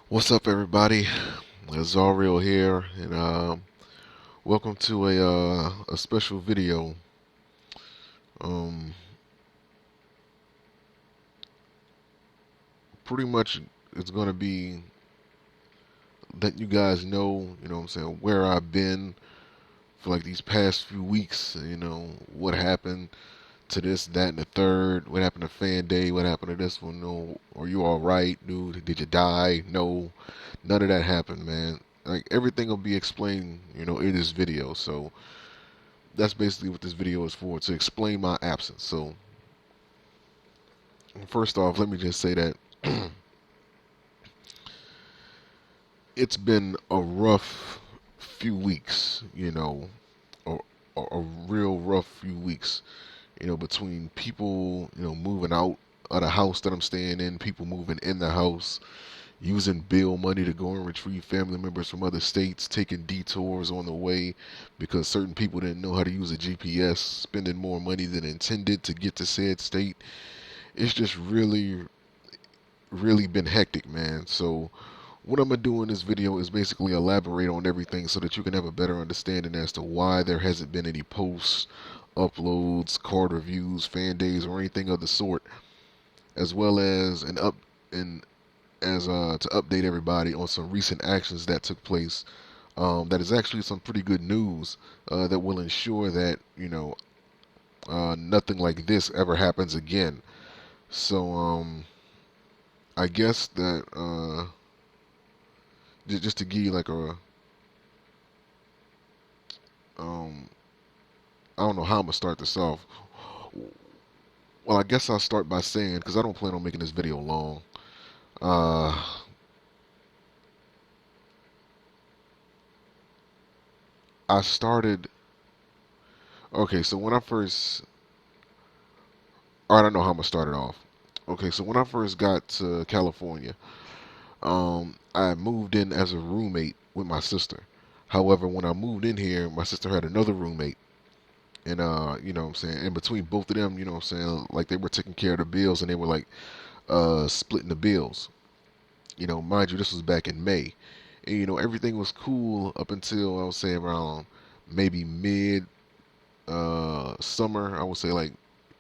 What's up, everybody? It's Zariel here, and welcome to a special video. Um, Pretty much, it's gonna be letting you guys know, what I'm saying, where I've been for like these past few weeks. What happened to this, that, and the third. What happened to Fan Day? What happened to this one? No, are you all right, dude? Did you die? No, none of that happened, man. Like everything will be explained, in this video. So that's basically what this video is for, to explain my absence. So first off, let me just say that it's been a rough few weeks, a, a real rough few weeks, between people, moving out of the house that I'm staying in, people moving in the house, using bill money to go and retrieve family members from other states, taking detours on the way because certain people didn't know how to use a GPS, spending more money than intended to get to said state. It's just really been hectic, man. So what I'm gonna do in this video is basically elaborate on everything so that you can have a better understanding as to why there hasn't been any posts, uploads, card reviews, fan days, or anything of the sort, as well as and to update everybody on some recent actions that took place. That is actually some pretty good news that will ensure that nothing like this ever happens again. So I guess that just to give you like um, I don't know how I'm gonna start this off. Well, I guess I'll start by saying, because I don't plan on making this video long. Uh, I started. Okay, so when I first, I don't know how I'm gonna start it off. Okay, so when I first got to California, I moved in as a roommate with my sister. However, when I moved in here, my sister had another roommate. And what I'm saying, in between both of them, what I'm saying, like they were taking care of the bills and they were like splitting the bills. Mind you, this was back in May. And everything was cool up until I would say around maybe mid summer. I would say like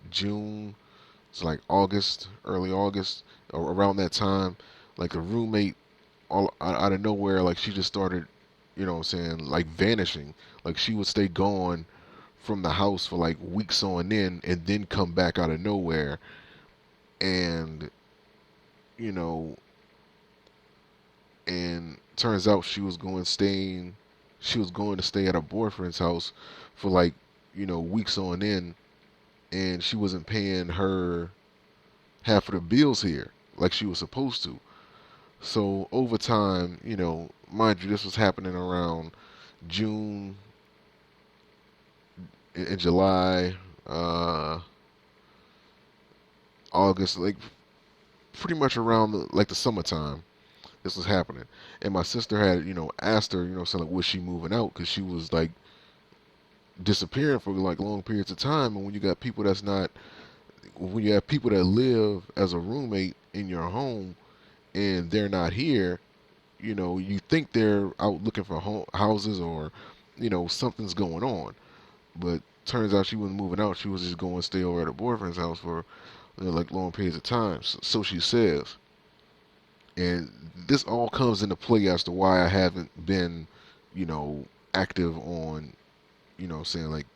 June. It's like August, early August, or around that time. Like a roommate, all out of nowhere, like she just started, what I'm saying, like vanishing. Like she would stay gone from the house for like weeks on end, and then come back out of nowhere. And you know, and turns out she was going to stay at her boyfriend's house for like weeks on end, and she wasn't paying her half of the bills here like she was supposed to. So over time, mind you, this was happening around June and July, uh, August, like pretty much around like the summertime. This was happening, and my sister had asked her, so like was she moving out, because she was like disappearing for like long periods of time. And when you got people that's not, when you have people that live as a roommate in your home and they're not here, you think they're out looking for houses, or something's going on. But turns out she wasn't moving out. She was just going to stay over at her boyfriend's house for like long periods of time. So she says. And this all comes into play as to why I haven't been, active on, saying like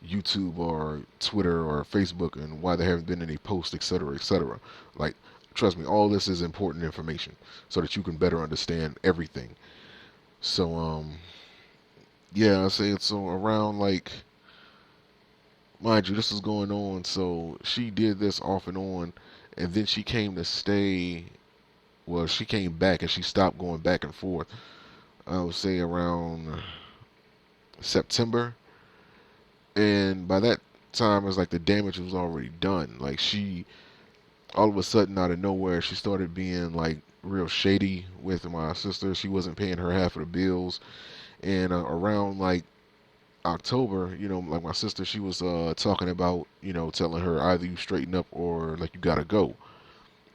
YouTube or Twitter or Facebook, and why there haven't been any posts, etc., etc. Like, trust me, all this is important information so that you can better understand everything. So, yeah, I say it's so around like, mind you, this was going on. So she did this off and on, and then she came to stay. Well, she came back and she stopped going back and forth. I would say around September, and by that time, it's like the damage was already done. Like she, all of a sudden, out of nowhere, she started being like real shady with my sister. She wasn't paying her half of the bills, and around like October, like my sister, she was talking about, telling her either you straighten up or like you gotta go.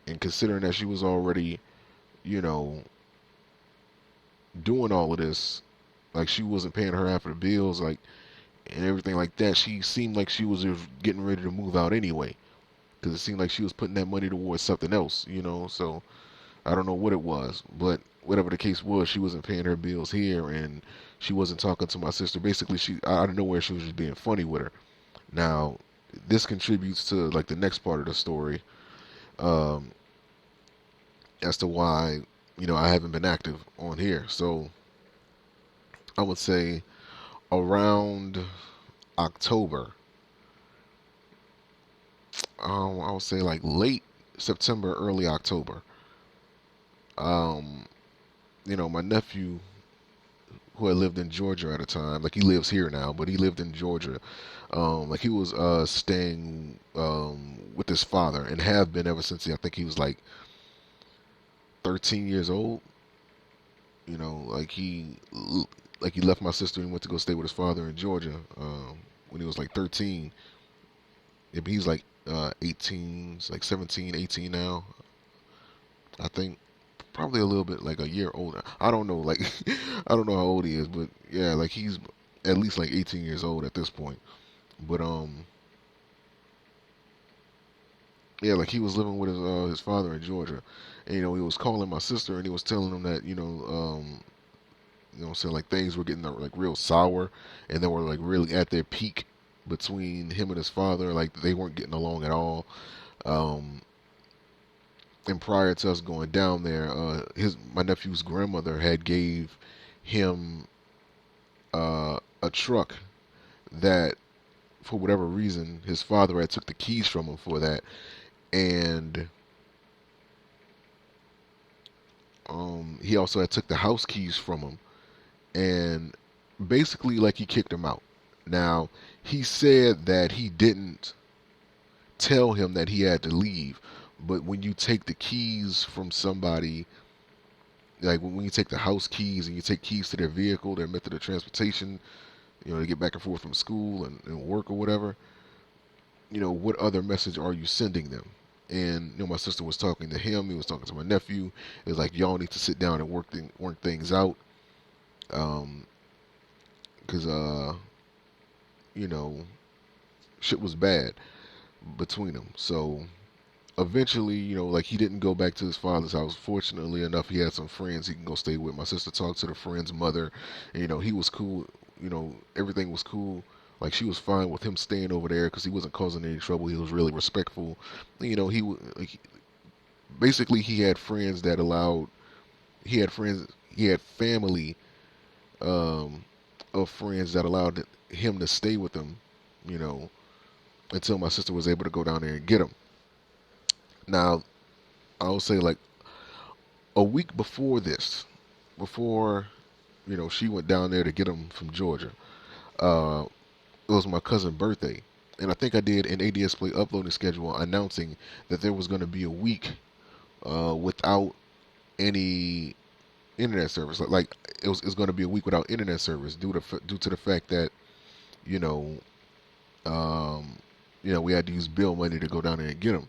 And considering that she was already, you know, doing all of this, like she wasn't paying her half of the bills, like and everything like that. She seemed like she was just getting ready to move out anyway, because it seemed like she was putting that money towards something else, you know. So I don't know what it was, but whatever the case was, she wasn't paying her bills here, and she wasn't talking to my sister. Basically, she out of nowhere she was just being funny with her. Now, this contributes to like the next part of the story, um, as to why I haven't been active on here. So I would say around October, I would say like late September, early October. Um, my nephew who had lived in Georgia at a time, like he lives here now, but he lived in Georgia. Like he was staying with his father and have been ever since I think he was like 13 years old. Like he left my sister and went to go stay with his father in Georgia when he was like 13. Yeah, but he's like 18, like 17, 18 now. I think probably a little bit like a year older. I don't know, like I don't know how old he is, but yeah, like he's at least like 18 years old at this point. But yeah, like he was living with his father in Georgia, and he was calling my sister and he was telling him that saying like things were getting like real sour, and they were like really at their peak between him and his father. Like they weren't getting along at all. Um, and prior to us going down there, my nephew's grandmother had gave him a truck that, for whatever reason, his father had took the keys from him for that, and he also had took the house keys from him, and basically like he kicked him out. Now he said that he didn't tell him that he had to leave, but when you take the keys from somebody, like when you take the house keys and you take keys to their vehicle, their method of transportation, to get back and forth from school and work or whatever, what other message are you sending them? And my sister was talking to him. He was talking to my nephew. It was like y'all need to sit down and work things out, because you know, shit was bad between them. So eventually, like he didn't go back to his father's house. Fortunately enough, he had some friends he can go stay with. My sister talked to the friend's mother, and he was cool. Everything was cool. Like she was fine with him staying over there because he wasn't causing any trouble. He was really respectful. Basically he had friends that allowed. He had friends. He had family um, of friends that allowed him to stay with them. You know, until my sister was able to go down there and get him. Now, I will say like a week before this, before she went down there to get him from Georgia. Uh, it was my cousin's birthday, and I think I did an ADSPLAY uploading schedule announcing that there was going to be a week without any internet service. Like it was going to be a week without internet service due to the fact that you know um, we had to use bill money to go down there and get him.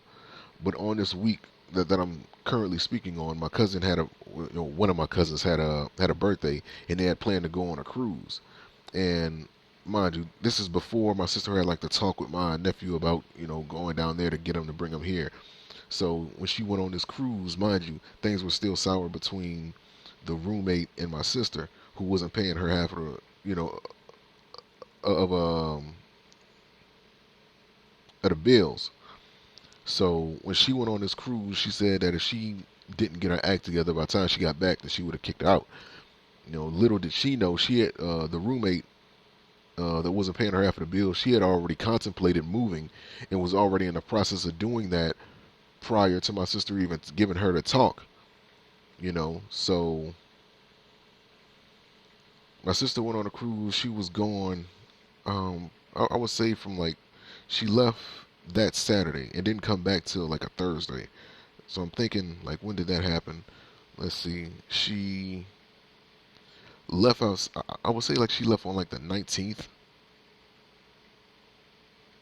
But on this week that I'm currently speaking on, my cousin had one of my cousins had a birthday, and they had planned to go on a cruise. And mind you, this is before my sister had like to talk with my nephew about going down there to get him to bring him here. So when she went on this cruise, mind you, things were still sour between the roommate and my sister, who wasn't paying her half of the of of the bills. So when she went on this cruise, she said that if she didn't get her act together by the time she got back, that she would have kicked her out. Little did she know, she had the roommate that wasn't paying her half of the bill. She had already contemplated moving and was already in the process of doing that prior to my sister even giving her the talk. So my sister went on a cruise. She was gone. I would say from like she left that Saturday and didn't come back till like a Thursday. So I'm thinking like, when did that happen? Let's see. She left us. I would say like she left on like the 19th,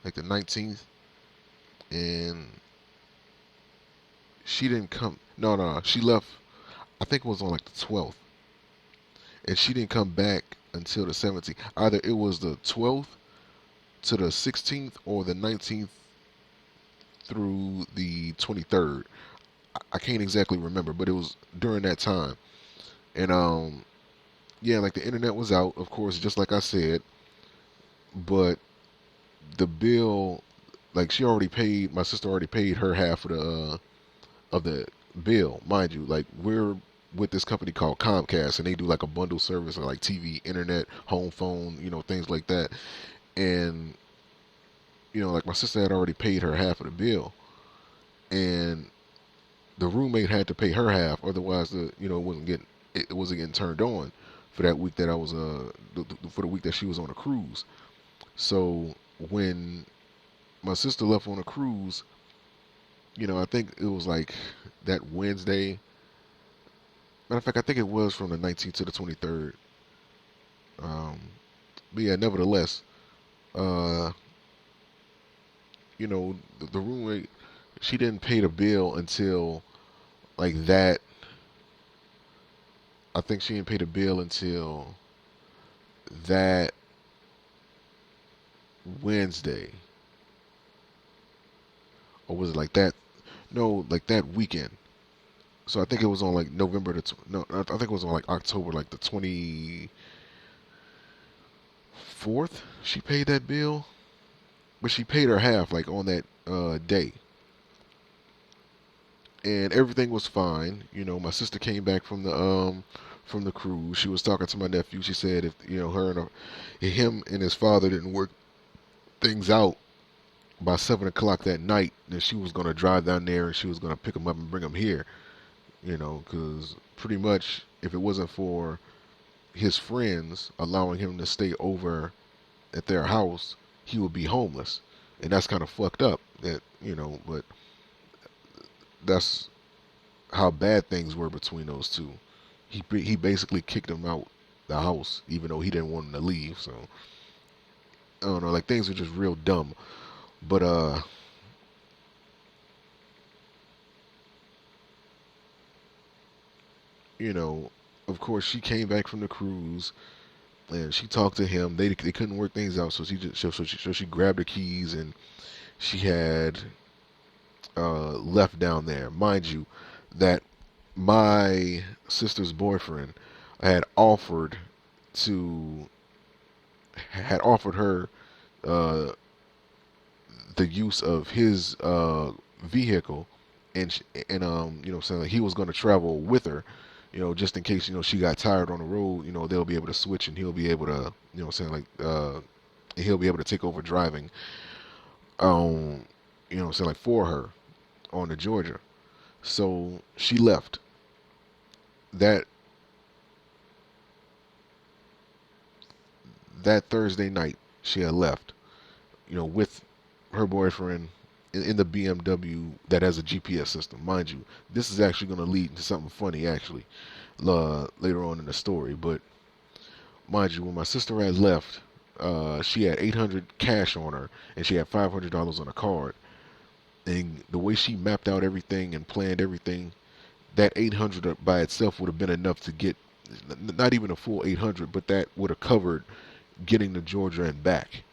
like the 19th, and she didn't come. No, no, no. She left. I think it was on like the 12th, and she didn't come back until the 17th. Either it was the 12th to the 16th or the 19th through the 23rd. I can't exactly remember, but it was during that time. And yeah, like the internet was out, of course, just like I said, but the bill, like she already paid, my sister already paid her half of the bill, mind you. Like we're with this company called Comcast, and they do like a bundle service of like TV, internet, home phone, things like that. And like my sister had already paid her half of the bill, and the roommate had to pay her half, otherwise it wasn't getting turned on for that week that I was for the week that she was on a cruise. So when my sister left on a cruise, I think it was like that Wednesday. Matter of fact, I think it was from the 19th to the 23rd. But yeah, nevertheless, uh, the roommate, she didn't pay the bill until like that. I think she didn't pay the bill until that Wednesday, or was it like that? No, like that weekend. So I think it was on like November no, I think it was on like October, like the 24th. She paid that bill, but she paid her half like on that day, and everything was fine. My sister came back from the cruise. She was talking to my nephew. She said if her and him and his father didn't work things out by 7 o'clock that night, then she was gonna drive down there and she was gonna pick him up and bring him here. Because pretty much if it wasn't for his friends allowing him to stay over at their house, he would be homeless, and that's kind of fucked up. But that's how bad things were between those two. He basically kicked him out the house, even though he didn't want him to leave. So I don't know, like things were just real dumb. But of course she came back from the cruise and she talked to him. They couldn't work things out, so she grabbed her keys and she had left down there. Mind you, that my sister's boyfriend had offered to had offered her uh, the use of his vehicle, and saying like he was going to travel with her, just in case she got tired on the road. They'll be able to switch, and he'll be able to saying like he'll be able to take over driving. Saying like for her on to Georgia. So she left that Thursday night. She had left, with her boyfriend in the BMW that has a GPS system. Mind you, this is actually going to lead to something funny actually later on in the story. But mind you, when my sister had left, she had 800 cash on her and she had $500 on a card. And the way she mapped out everything and planned everything, that 800 by itself would have been enough to get not even a full 800, but that would have covered getting to Georgia and back.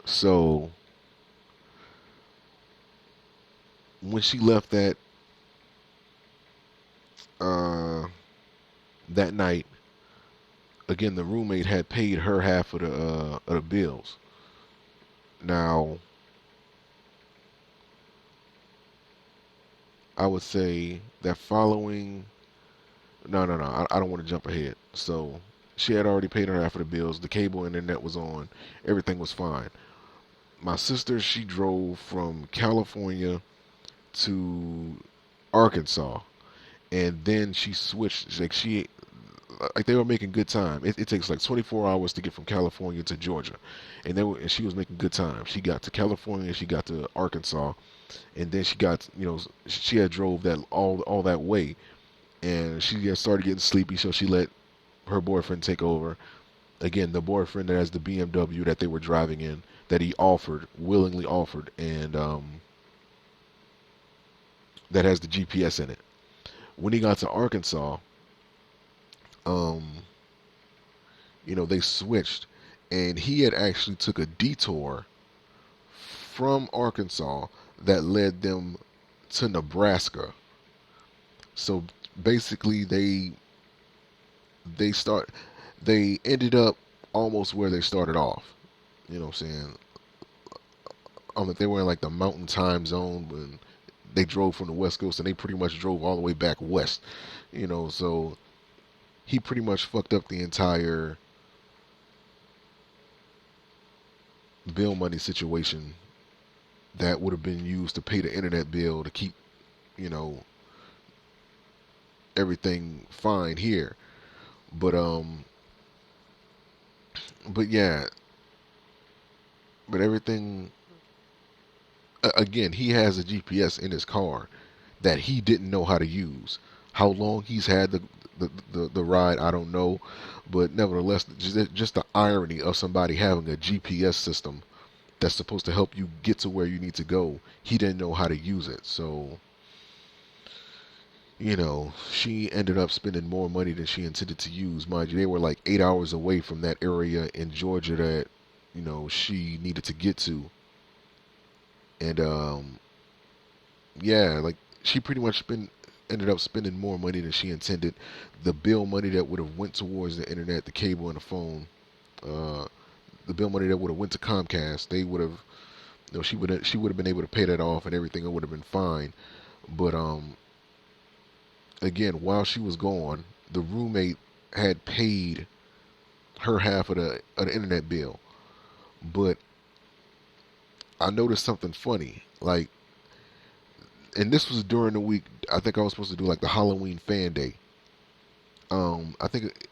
So when she left uh, that night, again the roommate had paid her half of the bills. Now I would say that following no, I don't want to jump ahead. So she had already paid her half of the bills. The cable and internet was on. Everything was fine. My sister, she drove from California to Arkansas, and then she switched. Like they were making good time. It takes like 24 hours to get from California to Georgia, and she was making good time. She got to California, she got to Arkansas, and then she had drove that all that way, and she had started getting sleepy, so she let her boyfriend take over. Again, the boyfriend that has the BMW that they were driving in, that he willingly offered, and that has the GPS in it. When he got to Arkansas, um, they switched, and he had actually took a detour from Arkansas that led them to Nebraska. So basically, they start they ended up almost where they started off. You know what I'm saying? They were in like the mountain time zone when they drove from the West Coast, and they pretty much drove all the way back west. So he pretty much fucked up the entire bill money situation that would have been used to pay the internet bill to keep, you know, everything fine here. But but yeah, but everything again, he has a GPS in his car that he didn't know how to use. How long he's had the ride, I don't know, but nevertheless, just the irony of somebody having a GPS system that's supposed to help you get to where you need to go. He didn't know how to use it, so she ended up spending more money than she intended to use. Mind you, they were like 8 hours away from that area in Georgia that she needed to get to, and yeah, like she pretty much ended up spending more money than she intended. The bill money that would have went towards the internet, the cable, and the phone, uh, the bill money that would have went to Comcast, they would have, she would have been able to pay that off, and everything would have been fine. But again, while she was gone, the roommate had paid her half of the internet bill. But I noticed something funny, like, and this was during the week. I think I was supposed to do like the Halloween fan day. I think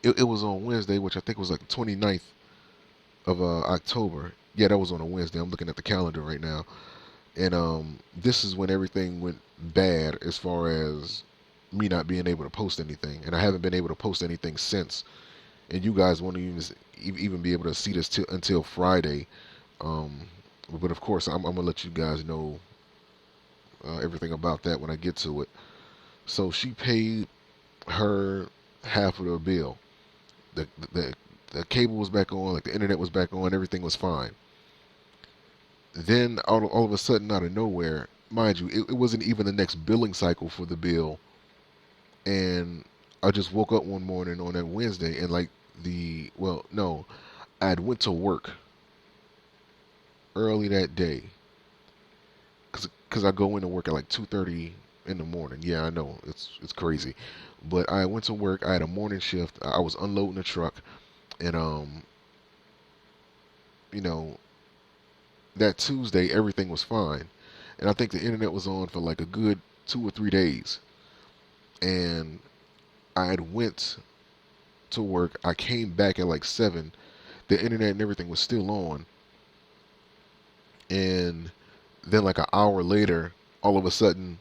it was on Wednesday, which I think was like the 29th of October. Yeah, that was on a Wednesday. I'm looking at the calendar right now, and this is when everything went bad as far as me not being able to post anything, and I haven't been able to post anything since. And you guys won't even be able to see this until Friday. Um, but of course, I'm gonna let you guys know everything about that when I get to it. So she paid her half of the bill. The, the the cable was back on, like the internet was back on, everything was fine. Then all of a sudden, out of nowhere, mind you, it wasn't even the next billing cycle for the bill, and I just woke up one morning on that Wednesday, and like well, no, I had went to work early that day, cause I go into work at like 2:30 in the morning. Yeah, I know it's crazy, but I went to work. I had a morning shift. I was unloading a truck, and you know, that Tuesday everything was fine, and I think the internet was on for like a good 2 or 3 days, and I had went to work. I came back at like 7. The internet and everything was still on, and then like an hour later, all of a sudden,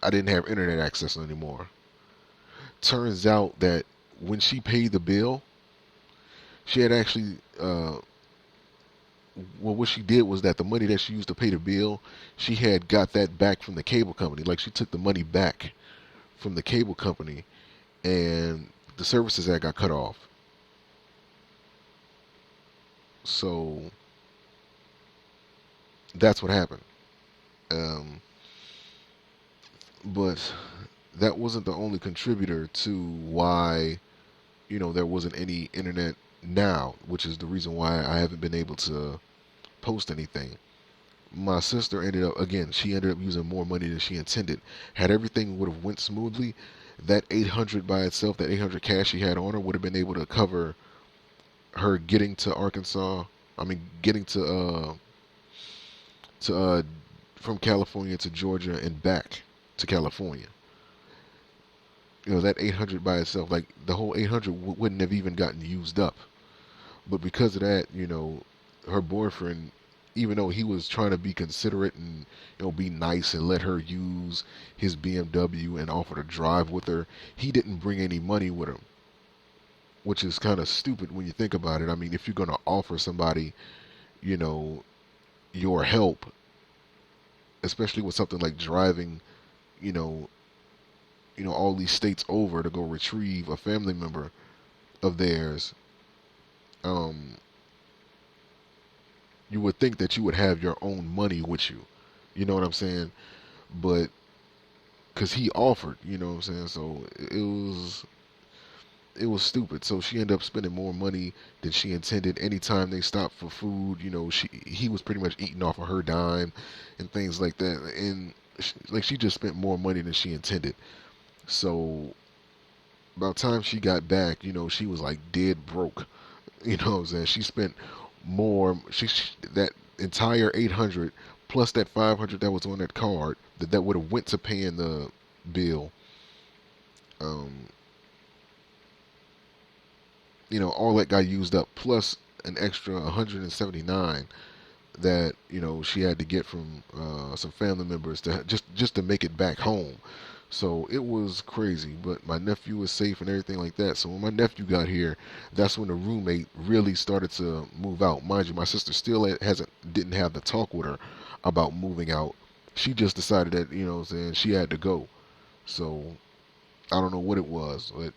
I didn't have internet access anymore. Turns out that when she paid the bill, she had actually, well, what she did was that the money that she used to pay the bill, she had got that back from the cable company. Like she took the money back from the cable company, and the services that got cut off. So that's what happened. Um, but that wasn't the only contributor to why there wasn't any internet now, which is the reason why I haven't been able to post anything. My sister she ended up using more money than she intended. Had everything would have went smoothly, that 800 by itself, that 800 cash she had on her would have been able to cover her getting to Arkansas. I mean, getting to from California to Georgia and back to California. That 800 by itself, like the whole 800 wouldn't have even gotten used up. But because of that, her boyfriend, even though he was trying to be considerate and be nice and let her use his BMW and offer to drive with her, he didn't bring any money with him, which is kind of stupid when you think about it. I mean, if you're going to offer somebody, you know, your help, especially with something like driving, you know, all these states over to go retrieve a family member of theirs, um, you would think that you would have your own money with you. You know what I'm saying? But because he offered, you know what I'm saying? So it was stupid. So she ended up spending more money than she intended. Anytime they stopped for food, he was pretty much eating off of her dime and things like that. And she just spent more money than she intended. So about the time she got back, she was like dead broke. You know what I'm saying? She spent more. That entire 800 plus that 500 that was on that card that would have went to paying the bill. Um, all that got used up plus an extra 179 that she had to get from some family members to just to make it back home. So it was crazy, but my nephew was safe and everything like that. So when my nephew got here, that's when the roommate really started to move out. Mind you, my sister still didn't have the talk with her about moving out. She just decided that she had to go. So I don't know what it was, but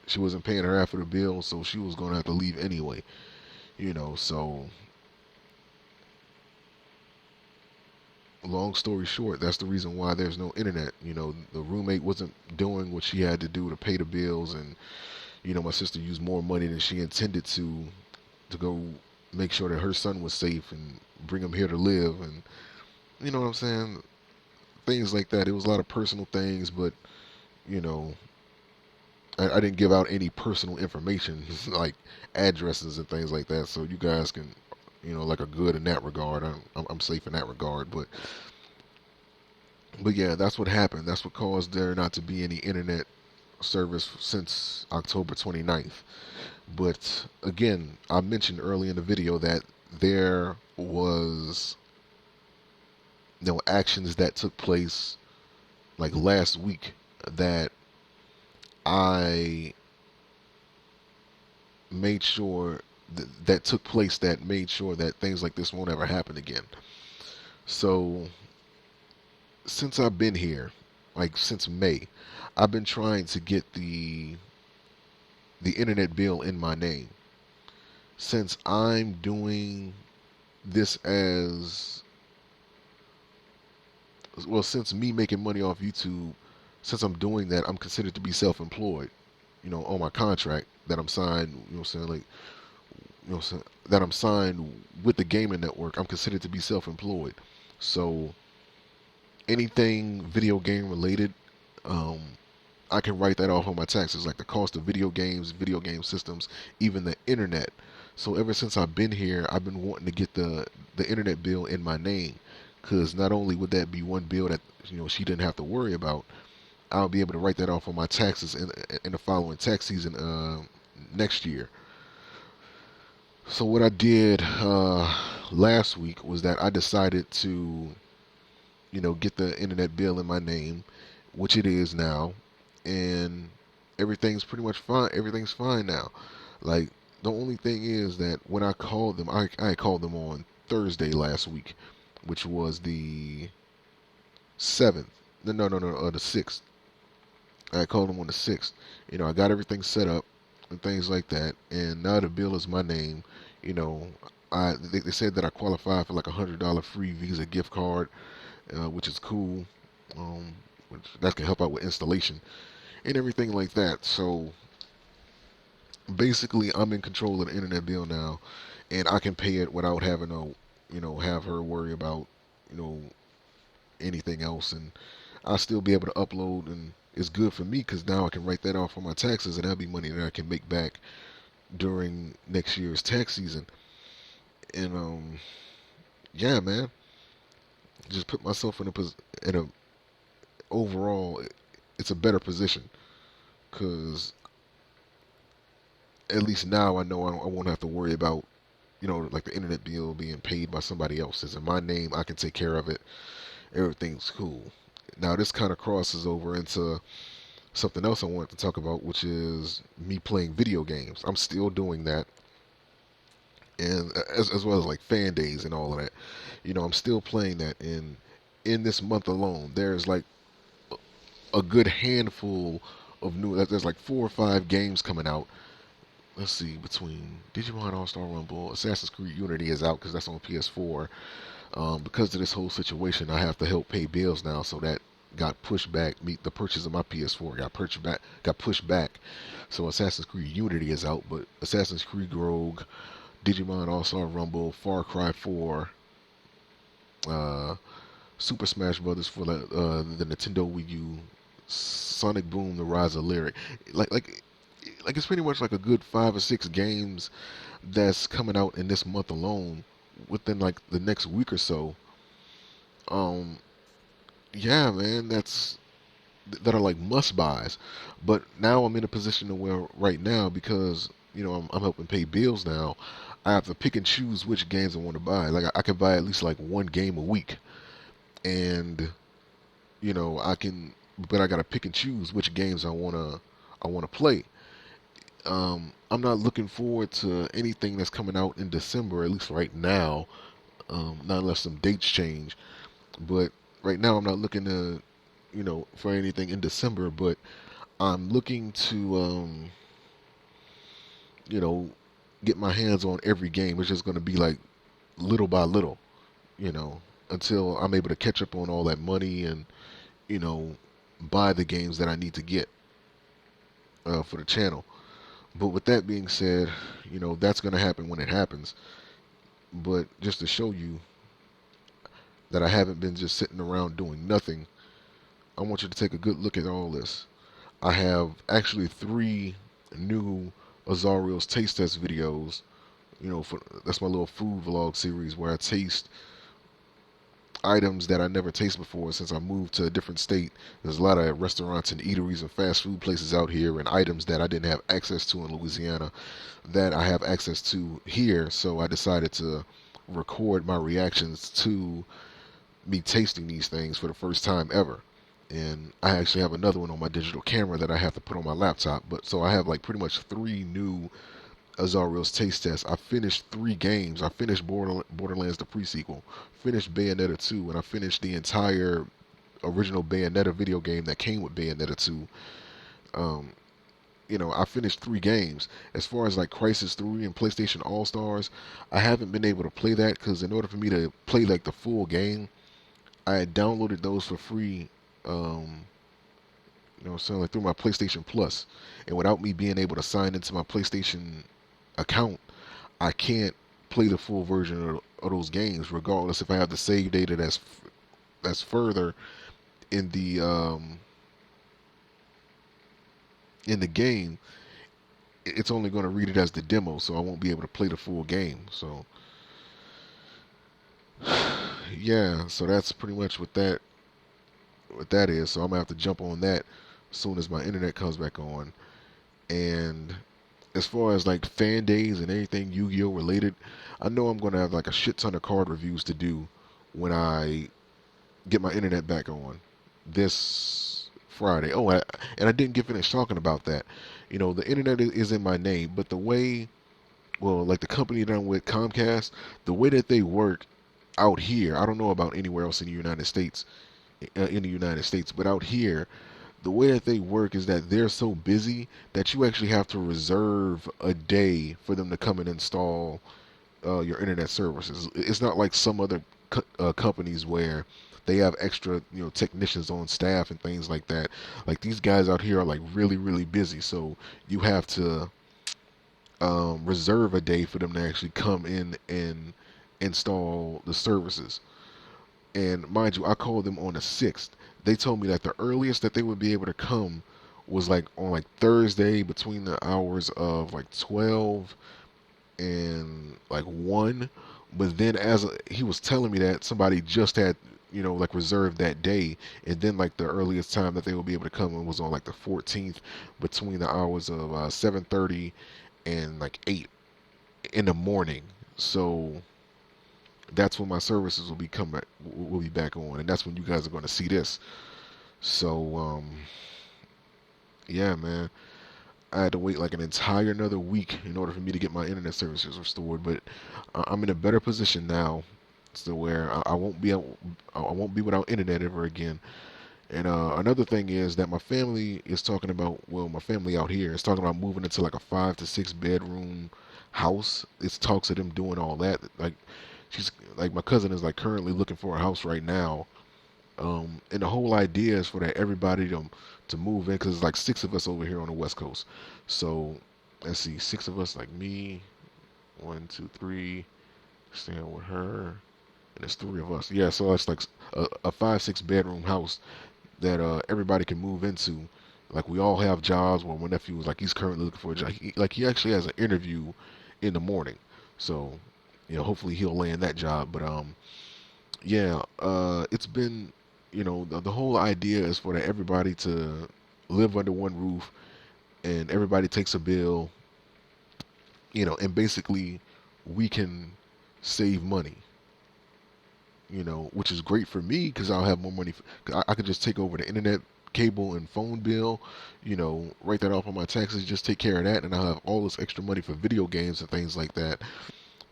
she wasn't paying her half of the bill, so she was gonna have to leave anyway. So long story short, that's the reason why there's no internet. The roommate wasn't doing what she had to do to pay the bills, and my sister used more money than she intended to go make sure that her son was safe and bring him here to live, and you know what I'm saying? Things like that. It was a lot of personal things, but you know, I didn't give out any personal information like addresses and things like that, so you guys can, like, are good in that regard. I'm safe in that regard, but yeah, that's what happened. That's what caused there not to be any internet service since October 29th. But again, I mentioned early in the video that there was actions that took place like last week that I made sure that took place that made sure that things like this won't ever happen again. So since I've been here, like since May, I've been trying to get the internet bill in my name. Since I'm doing this as well, since me making money off YouTube, since I'm doing that, I'm considered to be self-employed. On my contract that I'm signed. Saying, like, that I'm signed with the gaming network. I'm considered to be self-employed. So anything video game related, um, I can write that off on my taxes, like the cost of video games, video game systems, even the internet. So ever since I've been here, I've been wanting to get the internet bill in my name, because not only would that be one bill that she didn't have to worry about, I'll be able to write that off on my taxes in the following tax season next year. So what I did last week was that I decided to get the internet bill in my name, which it is now, and everything's pretty much fine. Everything's fine now. Like, the only thing is that when I called them, I called them on Thursday last week, which was the 7th. No, the 6th. I called them on the 6th. I got everything set up and things like that, and now the bill is my name. You know, they said that I qualify for like $100 free Visa gift card, which is cool. Which that can help out with installation and everything like that. So basically, I'm in control of the internet bill now, and I can pay it without having to, have her worry about, you know, anything else, and I'll still be able to upload, and it's good for me because now I can write that off on my taxes, and that'll be money that I can make back during next year's tax season. And yeah, man, just put myself in a overall, it's a better position because at least now I know I won't have to worry about, like the internet bill being paid by somebody else. It's in my name. I can take care of it. Everything's cool. Now this kind of crosses over into something else I wanted to talk about, which is me playing video games. I'm still doing that, and as well as like fan days and all of that. I'm still playing that. And in this month alone, there's like a good handful of new. There's like 4 or 5 games coming out. Let's see, between Digimon All Star Rumble, Assassin's Creed Unity is out because that's on PS4. Because of this whole situation, I have to help pay bills now, so that got pushed back. The purchase of my PS4 got pushed back. So Assassin's Creed Unity is out, but Assassin's Creed Rogue, Digimon All Star Rumble, Far Cry 4, uh, Super Smash Brothers for the Nintendo Wii U, Sonic Boom: The Rise of Lyric, like like like it's pretty much like a good 5 or 6 games that's coming out in this month alone, within like the next week or so. Um, yeah, man, that are like must buys. But now I'm in a position to where right now, because I'm helping pay bills now, I have to pick and choose which games I want to buy. Like I can buy at least like one game a week, and I can, but I gotta pick and choose which games I wanna play. I'm not looking forward to anything that's coming out in December, at least right now. Not unless some dates change. But right now, I'm not looking to, for anything in December. But I'm looking to, you know, get my hands on every game. It's just going to be like little by little, you know, until I'm able to catch up on all that money and, you know, buy the games that I need to get for the channel. But with that being said, that's going to happen when it happens. But just to show you that I haven't been just sitting around doing nothing, I want you to take a good look at all this. I have actually 3 new Azariel's taste test videos. That's my little food vlog series where I taste items that I never tasted before since I moved to a different state. There's a lot of restaurants and eateries and fast food places out here, and items that I didn't have access to in Louisiana that I have access to here. So I decided to record my reactions to me tasting these things for the first time ever. And I actually have another one on my digital camera that I have to put on my laptop. But so I have like pretty much 3 new Azariel's taste tests. I finished 3 games. I finished Borderlands the pre-sequel, finished Bayonetta 2, and I finished the entire original Bayonetta video game that came with Bayonetta 2. Um, I finished 3 games. As far as like Crisis 3 and PlayStation All Stars, I haven't been able to play that because in order for me to play like the full game, I had downloaded those for free. So like through my PlayStation Plus, and without me being able to sign into my PlayStation account, I can't play the full version of those games, regardless if I have the save data that's further in the game. It's only going to read it as the demo, so I won't be able to play the full game. So yeah, so that's pretty much what that is. So I'm gonna have to jump on that as soon as my internet comes back on. And as far as like fan days and anything Yu-Gi-Oh related, I know I'm gonna have like a shit ton of card reviews to do when I get my internet back on this Friday. Oh, and I didn't get finished talking about that. The internet is in my name, but the way, well, like the company that I'm with, Comcast, the way that they work out here, I don't know about anywhere else in the United States, but out here, the way that they work is that they're so busy that you actually have to reserve a day for them to come and install your internet services. It's not like some other companies where they have extra, technicians on staff and things like that. Like these guys out here are like really, really busy, so you have to reserve a day for them to actually come in and install the services. And mind you, I called them on the 6th. They told me that the earliest that they would be able to come was like on like Thursday between the hours of like 12 and like 1. But then as he was telling me that somebody just had, like reserved that day, and then like the earliest time that they would be able to come in was on like the 14th between the hours of 7:30 and like 8 in the morning. So that's when my services will be back on, and that's when you guys are going to see this. So yeah, man, I had to wait like an entire another week in order for me to get my internet services restored, but I'm in a better position now, so where I won't be without internet ever again. And another thing is that my family is talking about, well, my family out here is talking about moving into like a 5 to 6 bedroom house. It's talks of them doing all that. Like, she's like, my cousin is like currently looking for a house right now. And the whole idea is for that everybody to move in, because it's like 6 of us over here on the West Coast. So let's see, 6 of us, like me, 1, 2, 3, staying with her, and there's 3 of us. Yeah, so it's like a 5, 6 bedroom house that everybody can move into. Like, we all have jobs. Well, my nephew was like, he's currently looking for a job. He actually has an interview in the morning, so hopefully he'll land that job. But yeah, it's been, the whole idea is for that everybody to live under one roof, and everybody takes a bill, and basically we can save money, which is great for me because I'll have more money. I could just take over the internet, cable, and phone bill, write that off on my taxes, just take care of that, and I'll have all this extra money for video games and things like that.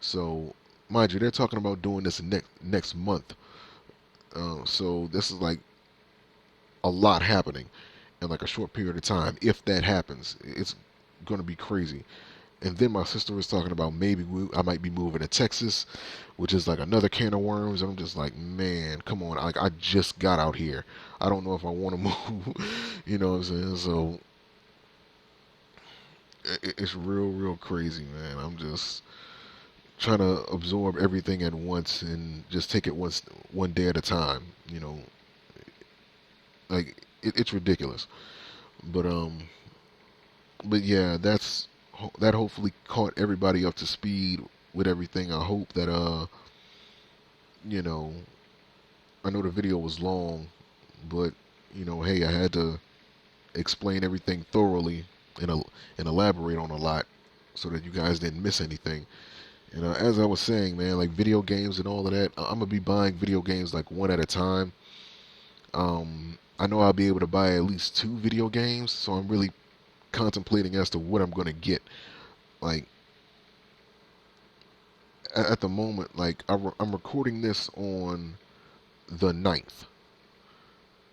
So, mind you, they're talking about doing this next month. So this is like a lot happening in like a short period of time. If that happens, it's going to be crazy. And then my sister was talking about maybe I might be moving to Texas, which is like another can of worms. I'm just like, man, come on. Like, I just got out here. I don't know if I want to move. You know what I'm saying? So it's real crazy, man. I'm just trying to absorb everything at once and just take it one day at a time. Like, it's ridiculous. But but yeah, that hopefully caught everybody up to speed with everything. I hope that you know, I know the video was long, but hey, I had to explain everything thoroughly and elaborate on a lot so that you guys didn't miss anything. And as I was saying, man, like video games and all of that, I'm gonna be buying video games like one at a time. I know I'll be able to buy at least 2 video games, so I'm really contemplating as to what I'm gonna get. Like, at the moment, like I'm recording this on the 9th,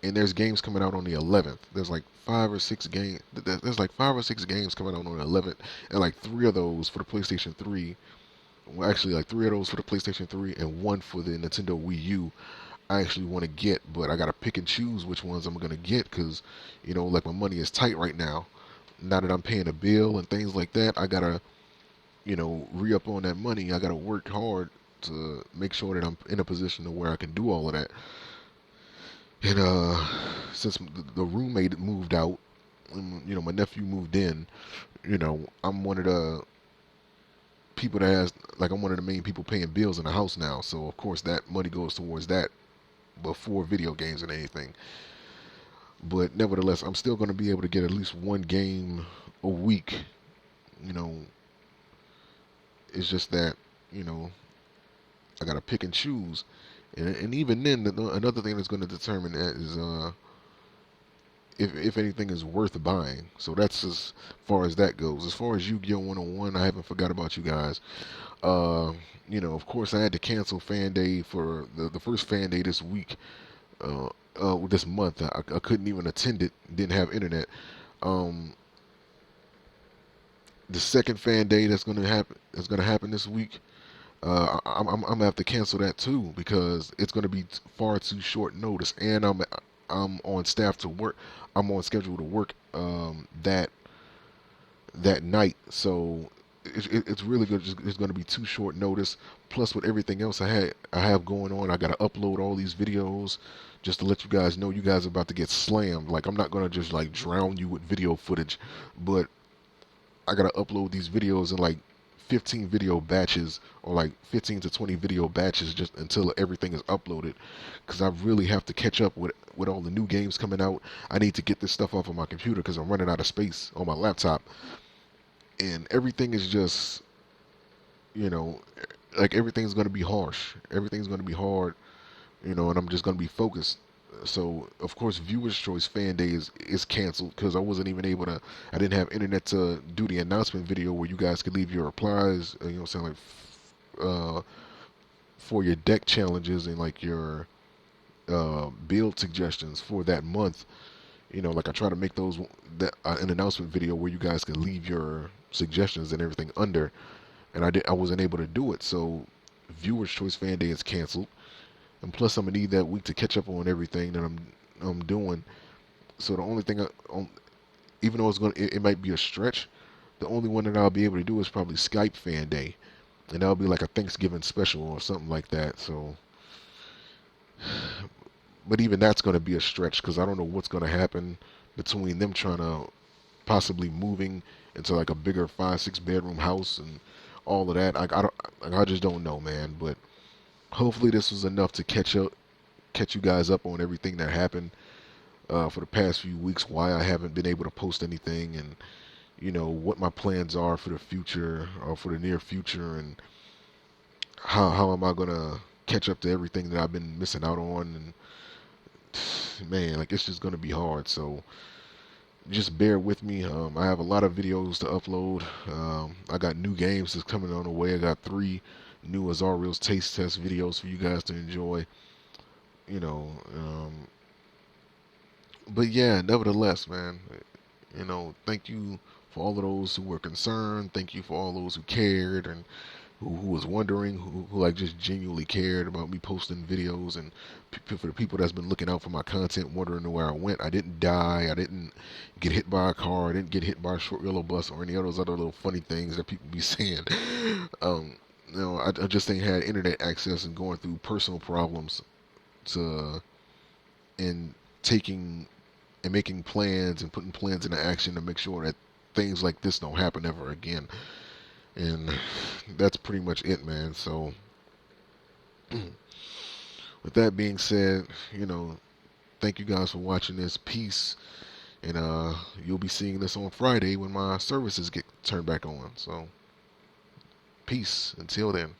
and there's games coming out on the 11th. There's like 5 or 6 games. There's like 5 or 6 games coming out on the 11th, and like 3 of those for the PlayStation 3. Well, actually, like 3 of those for the PlayStation 3 and one for the Nintendo Wii U. I actually want to get, but I gotta pick and choose which ones I'm gonna get because, like, my money is tight right now. Now that I'm paying a bill and things like that, I gotta, re-up on that money. I gotta work hard to make sure that I'm in a position to where I can do all of that. And since the roommate moved out, and, my nephew moved in, I'm one of the people that has, like, I'm one of the main people paying bills in the house now. So of course that money goes towards that before video games and anything. But nevertheless, I'm still going to be able to get at least one game a week. You know, it's just that, you know, I got to pick and choose. And even then, another thing that's going to determine that is if anything is worth buying. So that's as far as that goes. As far as Yu-Gi-Oh! 101, I haven't forgot about you guys. Uh, of course, I had to cancel Fan Day for the first Fan Day this week. This month, I couldn't even attend it. Didn't have internet. Um, the second Fan Day that's gonna happen this week. I'm gonna have to cancel that too because it's gonna be far too short notice, and I'm on staff to work. I'm on schedule to work that night, so it's really good. It's going to be too short notice. Plus, with everything else I have going on, I got to upload all these videos just to let you guys know you guys are about to get slammed. Like, I'm not going to just like drown you with video footage, but I got to upload these videos in like 15 video batches or like 15 to 20 video batches just until everything is uploaded, because I really have to catch up with all the new games coming out. I need to get this stuff off of my computer because I'm running out of space on my laptop, and everything is just, you know, like, everything's going to be harsh. Everything's going to be hard, and I'm just going to be focused. So, of course, Viewers Choice Fan Day is canceled because I wasn't even able to, I didn't have internet to do the announcement video where you guys could leave your replies, saying, like, for your deck challenges and, like, your build suggestions for that month. Like I try to make those that an announcement video where you guys can leave your suggestions and everything under, and I wasn't able to do it. So Viewers Choice Fan Day is canceled, and plus I'm gonna need that week to catch up on everything that I'm doing. So the only thing, even though it might be a stretch, the only one that I'll be able to do is probably Skype Fan Day, and that'll be like a Thanksgiving special or something like that. So, but even that's going to be a stretch because I don't know what's going to happen between them trying to possibly moving into like a bigger 5-6 bedroom house and all of that. I just don't know, man. But hopefully this was enough to catch you guys up on everything that happened for the past few weeks. Why I haven't been able to post anything, and what my plans are for the future or for the near future, and how am I gonna catch up to everything that I've been missing out on. And man, like, it's just gonna be hard. So just bear with me. I have a lot of videos to upload. I got new games that's coming on the way. I got 3 new Azariel's taste test videos for you guys to enjoy. You know, but yeah, nevertheless, man, thank you for all of those who were concerned. Thank you for all those who cared and who was wondering, who like just genuinely cared about me posting videos, and for the people that's been looking out for my content, wondering where I went. I didn't die. I didn't get hit by a car. I didn't get hit by a short yellow bus or any of those other little funny things that people be saying. I just ain't had internet access and going through personal problems to and taking and making plans and putting plans into action to make sure that things like this don't happen ever again. And that's pretty much it, man. So with that being said, thank you guys for watching this. Peace. And you'll be seeing this on Friday when my services get turned back on. So peace until then.